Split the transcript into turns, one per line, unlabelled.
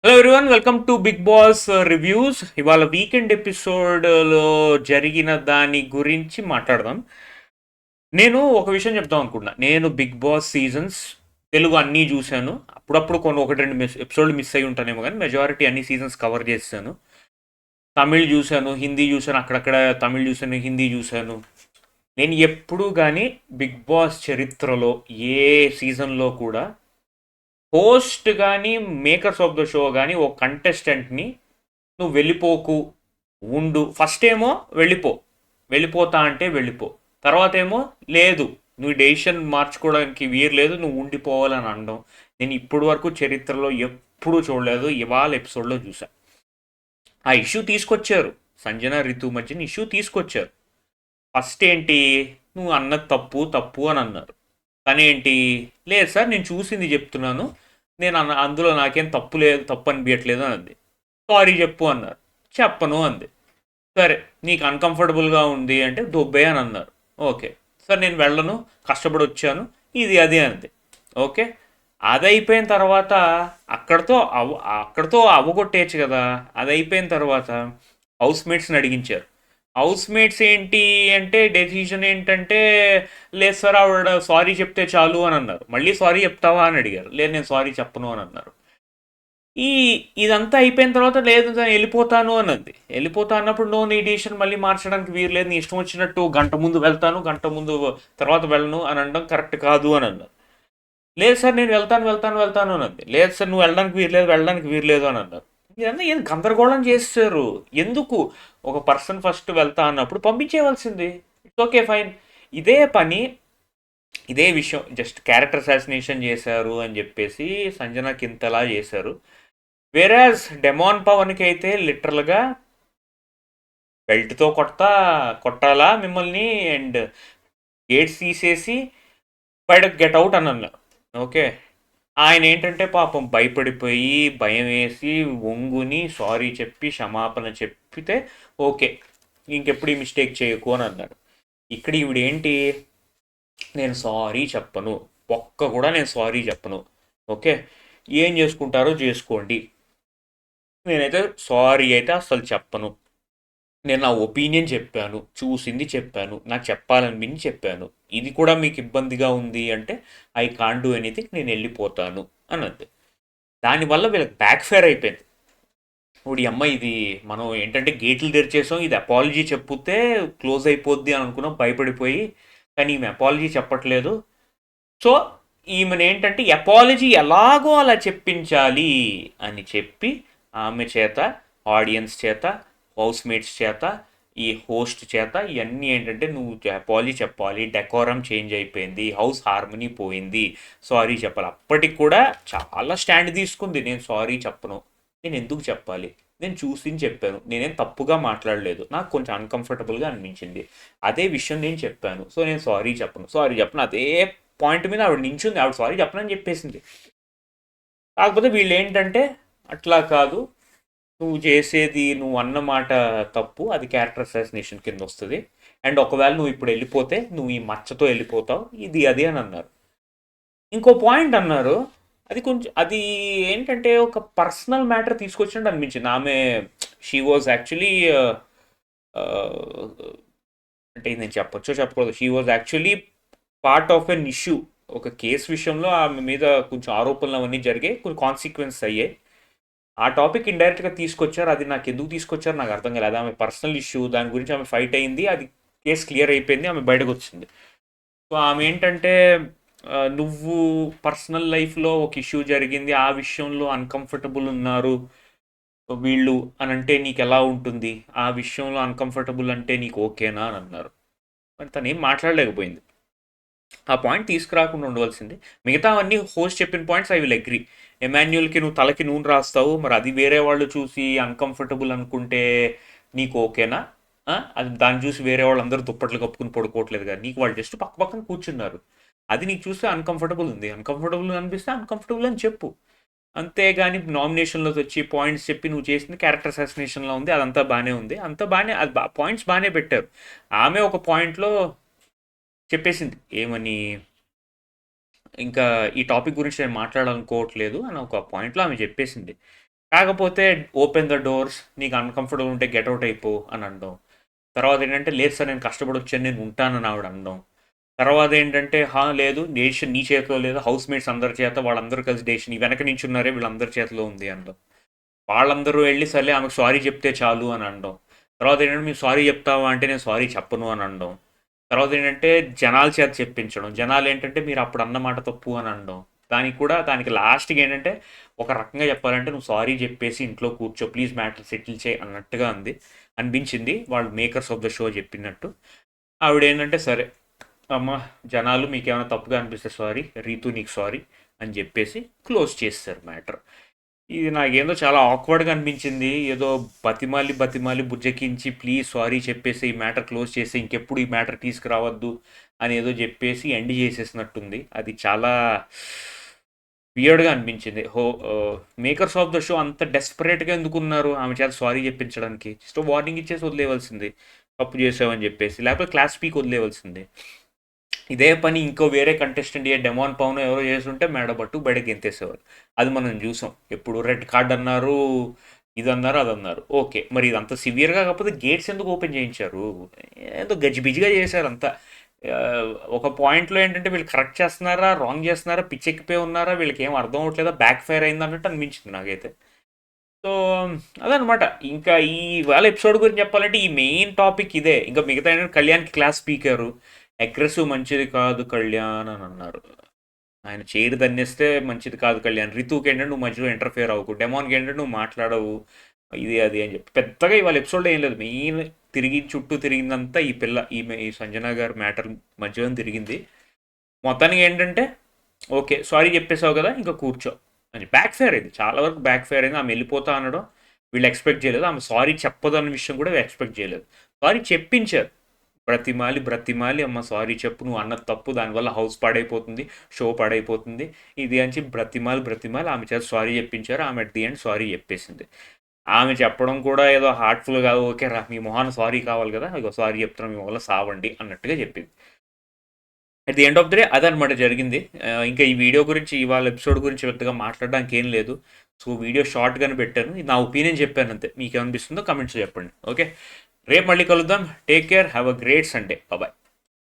Hello everyone, welcome to Bigg Boss reviews. ఇవాళ weekend ఎపిసోడ్లో జరిగిన దాని గురించి మాట్లాడదాం. నేను ఒక విషయం చెప్దాం అనుకుంటున్నా. నేను బిగ్ బాస్ సీజన్స్ తెలుగు అన్నీ చూశాను. అప్పుడప్పుడు కొన్ని ఒకటి రెండు ఎపిసోడ్లు మిస్ అయ్యి ఉంటానేమో, కానీ మెజారిటీ అన్ని సీజన్స్ కవర్ చేశాను. తమిళ్ చూశాను, హిందీ చూశాను, అక్కడక్కడ తమిళ్ చూశాను, హిందీ చూశాను. నేను ఎప్పుడూ కానీ బిగ్ బాస్ చరిత్రలో ఏ సీజన్లో కూడా హోస్ట్ కానీ మేకర్స్ ఆఫ్ ద షో కానీ ఒక కంటెస్టెంట్ని నువ్వు వెళ్ళిపోకు, ఉండు, ఫస్ట్ ఏమో వెళ్ళిపోతా అంటే వెళ్ళిపో, తర్వాత ఏమో లేదు, నువ్వు డెసిషన్ మార్చుకోవడానికి వీరు లేదు, నువ్వు ఉండిపోవాలని అనడం నేను ఇప్పటి వరకు చరిత్రలో ఎప్పుడూ చూడలేదు. ఇవాళ ఎపిసోడ్లో చూసా. ఆ ఇష్యూ తీసుకొచ్చారు, సంజన రితు మధ్యన ఇష్యూ తీసుకొచ్చారు. ఫస్ట్ ఏంటి, నువ్వు అన్నది తప్పు తప్పు అని అన్నారు. తనేంటి, లేదు సార్ నేను చూసింది చెప్తున్నాను, నేను అందులో నాకేం తప్పు లేదు, తప్పు అనిపించట్లేదు అని అంది. సారీ చెప్పు అన్నారు. చెప్పను అంది. సరే నీకు అన్కంఫర్టబుల్గా ఉంది అంటే దొబ్బే అని అన్నారు. ఓకే సార్ నేను వెళ్ళను, కష్టపడి వచ్చాను, ఇది అది అంది. ఓకే, అది అయిపోయిన తర్వాత అక్కడితో అవ్వగొట్టేయచ్చు కదా. అది అయిపోయిన తర్వాత హౌస్ మేట్స్ని అడిగించారు. హౌస్ మేట్స్ ఏంటి అంటే డెసిషన్ ఏంటంటే, లేదు సార్ ఆవిడ సారీ చెప్తే చాలు అని అన్నారు. మళ్ళీ సారీ చెప్తావా అని అడిగారు. లేదు నేను సారీ చెప్పను అని అన్నారు. ఈ ఇదంతా అయిపోయిన తర్వాత లేదు నేను వెళ్ళిపోతాను అన్నది. వెళ్ళిపోతా అన్నప్పుడు నువ్వు నీ డిసిషన్ మళ్ళీ మార్చడానికి వీలు లేదు, నీ ఇష్టం వచ్చినట్టు గంట ముందు వెళ్తాను, గంట ముందు తర్వాత వెళ్ళను అని అనడం కరెక్ట్ కాదు అని అన్నారు. లేదు సార్ నేను వెళ్తాను అన్నది. లేదు సార్ నువ్వు వెళ్ళడానికి వీలు లేదు అని అన్నారు. ఇదంతా ఏం గందరగోళం చేస్తారు ఎందుకు? ఒక పర్సన్ ఫస్ట్ వెళ్తా అన్నప్పుడు పంపించేయవలసింది. It's okay fine. ఇదే పని, ఇదే విషయం జస్ట్ క్యారెక్టర్ అసాసినేషన్ చేశారు అని చెప్పేసి సంజనాకి ఇంతలా చేశారు. వేరాజ్ డెమాన్ పవన్కి అయితే లిటరల్గా బెల్ట్తో కొట్టాలా మిమ్మల్ని, అండ్ గేట్స్ తీసేసి బయటకు గెట్ అవుట్ అని అన్నారు. ఓకే, ఆయన ఏంటంటే పాపం భయపడిపోయి భయం వేసి వంగుని సారీ చెప్పి క్షమాపణ చెప్పితే ఓకే ఇంకెప్పుడు ఈ మిస్టేక్ చేయకు అని అన్నాడు. ఇక్కడ ఈవిడేంటి, నేను సారీ చెప్పను, ఒక్క కూడా నేను సారీ చెప్పను, ఓకే ఏం చేసుకుంటారో చేసుకోండి, నేనైతే సారీ అయితే అసలు చెప్పను, నేను నా ఒపీనియన్ చెప్పాను, చూసింది చెప్పాను, నాకు చెప్పాలనిపించి చెప్పాను, ఇది కూడా మీకు ఇబ్బందిగా ఉంది అంటే ఐ కాంట్ డూ ఎనీథింగ్, నేను వెళ్ళిపోతాను అన్నది. దానివల్ల వీళ్ళకి బ్యాక్ ఫైర్ అయిపోయింది. ఇప్పుడు ఈ అమ్మాయి ఇది మనం ఏంటంటే గేట్లు తెరిచేసాం, ఇది అపాలజీ చెప్పుతే క్లోజ్ అయిపోద్ది అని అనుకున్నాం భయపడిపోయి, కానీ ఈమె అపాలజీ చెప్పట్లేదు. సో ఈమెను ఏంటంటే అపాలజీ ఎలాగో అలా చెప్పించాలి అని చెప్పి ఆమె చేత, ఆడియన్స్ చేత, హౌస్ మేట్స్ చేత, ఈ హోస్ట్ చేత ఇవన్నీ ఏంటంటే నువ్వు అపాలజీ చెప్పాలి, డెకోరం చేంజ్ అయిపోయింది, హౌస్ హార్మనీ పోయింది, సారీ చెప్పాలి. అప్పటికి కూడా చాలా స్టాండ్ తీసుకుంది, నేను సారీ చెప్పను, నేను ఎందుకు చెప్పాలి, నేను చూసి చెప్పాను, నేనేం తప్పుగా మాట్లాడలేదు, నాకు కొంచెం అన్కంఫర్టబుల్గా అనిపించింది, అదే విషయం నేను చెప్పాను, సో నేను సారీ చెప్పను అదే పాయింట్ మీద ఆవిడ నించుంది, ఆవిడ సారీ చెప్పనని చెప్పేసింది. కాకపోతే వీళ్ళు ఏంటంటే అట్లా కాదు, నువ్వు అన్న మాట తప్పు, అది క్యారెక్టర్ అసాసినేషన్ కింద వస్తుంది, అండ్ ఒకవేళ నువ్వు ఇప్పుడు వెళ్ళిపోతే నువ్వు ఈ మచ్చతో వెళ్ళిపోతావు, ఇది అది అని అన్నారు. ఇంకో పాయింట్ అన్నారు, అది ఏంటంటే ఒక పర్సనల్ మ్యాటర్ తీసుకొచ్చినట్టు అనిపించింది. ఆమె షీ వాజ్ యాక్చువల్లీ అంటే నేను చెప్పకూడదు, she was actually part of an issue. ఒక కేసు విషయంలో ఆమె మీద కొంచెం ఆరోపణలు అవన్నీ జరిగాయి, కొన్ని కాన్సిక్వెన్స్ అయ్యాయి. ఆ టాపిక్ ఇండైరెక్ట్గా తీసుకొచ్చారు, అది నాకు ఎందుకు తీసుకొచ్చారు నాకు అర్థం కాలేదు. ఆమె పర్సనల్ ఇష్యూ, దాని గురించి ఆమె ఫైట్ అయింది, అది కేసు క్లియర్ అయిపోయింది, ఆమె బయటకు వచ్చింది. సో ఆమె ఏంటంటే నువ్వు పర్సనల్ లైఫ్లో ఒక ఇష్యూ జరిగింది, ఆ విషయంలో అన్కంఫర్టబుల్ ఉన్నారు వీళ్ళు అని అంటే నీకు ఎలా ఉంటుంది, ఆ విషయంలో అన్కంఫర్టబుల్ అంటే నీకు ఓకేనా అని అన్నారు. మరి తను ఏం మాట్లాడలేకపోయింది. ఆ పాయింట్ తీసుకురాకుండా ఉండవలసింది. మిగతావన్నీ హోస్ట్ చెప్పిన పాయింట్స్ ఐ విల్ అగ్రీ. ఎమాన్యుల్కి నువ్వు తలకి నూనె రాస్తావు, మరి అది వేరే వాళ్ళు చూసి అన్కంఫర్టబుల్ అనుకుంటే నీకు ఓకేనా? అది దాన్ని చూసి వేరే వాళ్ళు అందరూ దుప్పట్లు కప్పుకుని పడుకోవట్లేదు కదా, నీకు వాళ్ళు జస్ట్ పక్క పక్కన కూర్చున్నారు, అది నీకు చూస్తే అన్కంఫర్టబుల్ ఉంది, అన్కంఫర్టబుల్ అనిపిస్తే అన్కంఫర్టబుల్ అని చెప్పు. అంతేగాని నామినేషన్లోకి వచ్చి పాయింట్స్ చెప్పి నువ్వు చేసింది క్యారెక్టర్ అసాసినేషన్లో ఉంది, అదంతా బాగానే ఉంది, అంతా బాగానే, అది పాయింట్స్ బాగానే పెట్టారు. ఆమె ఒక పాయింట్లో చెప్పేసింది ఏమని, ఇంకా ఈ టాపిక్ గురించి నేను మాట్లాడాలనుకోవట్లేదు అని ఒక పాయింట్లో ఆమె చెప్పేసింది. కాకపోతే ఓపెన్ ద డోర్స్, నీకు అన్‌కంఫర్టబుల్ ఉంటే గెట్ ఔట్ అయిపో అని అనడం. తర్వాత ఏంటంటే, లేదు సార్ నేను కష్టపడి వచ్చాను, నేను ఉంటానని ఆవిడ అనడం. తర్వాత ఏంటంటే, లేదు డెసిషన్ నీ చేతిలో లేదు, హౌస్ మేట్స్ అందరి చేత, వాళ్ళందరూ కలిసి డెసిషన్, నీ వెనక నించున్నారే వీళ్ళందరి చేతిలో ఉంది అనడం. వాళ్ళందరూ వెళ్ళి సర్లే ఆమెకు సారీ చెప్తే చాలు అని అనడం. తర్వాత ఏంటంటే, మీరు సారీ చెప్తావా అంటే నేను సారీ చెప్పను అని అనడం. తర్వాత ఏంటంటే జనాల చేత చెప్పించడం. జనాలు ఏంటంటే మీరు అప్పుడు అన్న మాట తప్పు అని అనడం. దానికి లాస్ట్‌కి ఏంటంటే ఒక రకంగా చెప్పాలంటే నువ్వు సారీ చెప్పేసి ఇంట్లో కూర్చో ప్లీజ్ మ్యాటర్ సెటిల్ చేయి అన్నట్టుగా అనిపించింది. వాళ్ళు మేకర్స్ ఆఫ్ ద షో చెప్పినట్టు. ఆవిడేంటంటే సరే అమ్మ జనాలు మీకేమైనా తప్పుగా అనిపిస్తే సారీ, రీతు నీకు సారీ అని చెప్పేసి క్లోజ్ చేస్తారు మ్యాటర్. ఇది నాకేందో చాలా ఆక్వర్డ్గా అనిపించింది. ఏదో బతిమాలి బతిమాలి బుజ్జకించి ప్లీజ్ సారీ చెప్పేసి ఈ మ్యాటర్ క్లోజ్ చేసి ఇంకెప్పుడు ఈ మ్యాటర్ తీసుకురావద్దు అని ఏదో చెప్పేసి ఎండ్ చేసేసినట్టుంది. అది చాలా వియర్డ్గా అనిపించింది. మేకర్స్ ఆఫ్ ద షో అంత డెస్పరేట్గా ఎందుకున్నారు ఆమె చేత సారీ చెప్పించడానికి? జస్ట్ వార్నింగ్ ఇచ్చేసి వదిలేవలసింది, తప్పు చేసావని చెప్పేసి, లేకపోతే క్లాస్ పీక్ వదిలేవలసింది. ఇదే పని ఇంకో వేరే కంటెస్టెంట్ ఏ డెమాన్ పవన్ ఎవరో చేస్తుంటే మేడబట్టు బయటకు గెంతేసేవారు. అది మనం చూసాం. ఎప్పుడు రెడ్ కార్డ్ అన్నారు, ఇది అన్నారు, అది అన్నారు. ఓకే, మరి ఇదంత సివియర్గా కాకపోతే గేట్స్ ఎందుకు ఓపెన్ చేయించారు? ఏదో గజిబిజిగా చేశారు అంతా. ఒక పాయింట్లో ఏంటంటే వీళ్ళు కరెక్ట్ చేస్తున్నారా, రాంగ్ చేస్తున్నారా, పిచ్చెక్కిపోయి ఉన్నారా, వీళ్ళకి ఏం అర్థం అవ్వట్లేదా, బ్యాక్ ఫైర్ అయింది అన్నట్టు అనిపించింది నాకైతే. సో అదనమాట. ఇంకా ఈ వాళ్ళ ఎపిసోడ్ గురించి చెప్పాలంటే ఈ మెయిన్ టాపిక్ ఇదే. ఇంకా మిగతా ఏంటంటే కళ్యాణ్కి క్లాస్ స్పీకరు అగ్రెసివ్ మంచిది కాదు కళ్యాణ్ అని అన్నారు. ఆయన చైర్ దన్నేస్తే మంచిది కాదు కళ్యాణ్. రితుకి ఏంటంటే నువ్వు మధ్యలో ఇంటర్ఫియర్ అవ్వకు, డెమాన్కి ఏంటంటే నువ్వు మాట్లాడవు, ఇది అది అని చెప్పి పెద్దగా ఇవాళ ఎపిసోడ్లో ఏం లేదు. మెయిన్ చుట్టూ తిరిగిందంతా ఈ పిల్ల, ఈ సంజన గారు మ్యాటర్ మధ్యలో తిరిగింది. మొత్తానికి ఏంటంటే ఓకే సారీ చెప్పేసావు కదా ఇంకా కూర్చో అని. బ్యాక్ ఫైర్ అయింది, చాలా వరకు బ్యాక్ ఫైర్ అయింది. ఆమె వెళ్ళిపోతా అనడం వీళ్ళు ఎక్స్పెక్ట్ చేయలేదు. ఆమె సారీ చెప్పదు అన్న విషయం కూడా ఎక్స్పెక్ట్ చేయలేదు. సారీ చెప్పించారు, బ్రతిమాలి బ్రతిమాలి అమ్మ సారీ చెప్పు, నువ్వు అన్నది తప్పు, దానివల్ల హౌస్ పాడైపోతుంది, షో పాడైపోతుంది, ఇది అని చెప్పి బ్రతిమాలి ఆమె చేత సారీ చెప్పించారు. ఆమె అట్ ది ఎండ్ సారీ చెప్పేసింది. ఆమె చెప్పడం కూడా ఏదో హార్ట్ఫుల్గా ఓకే రా మీ మొహాన్ సారీ కావాలి కదా, ఇగో సారీ చెప్తున్నాం మీ వల్ల సావండి అన్నట్టుగా చెప్పింది. At the end of the day అదనమాట జరిగింది. ఇంకా ఈ వీడియో గురించి, ఇవాళ ఎపిసోడ్ గురించి పెద్దగా మాట్లాడడానికి ఏం లేదు. సో వీడియో షార్ట్గానే పెట్టాను, నా ఒపీనియన్ చెప్పాను అంతే. మీకు ఏమనిపిస్తుందో కమెంట్స్ చెప్పండి. ఓకే, రేపు మళ్ళీ కలుద్దాం. Take care, have a great Sunday, bye.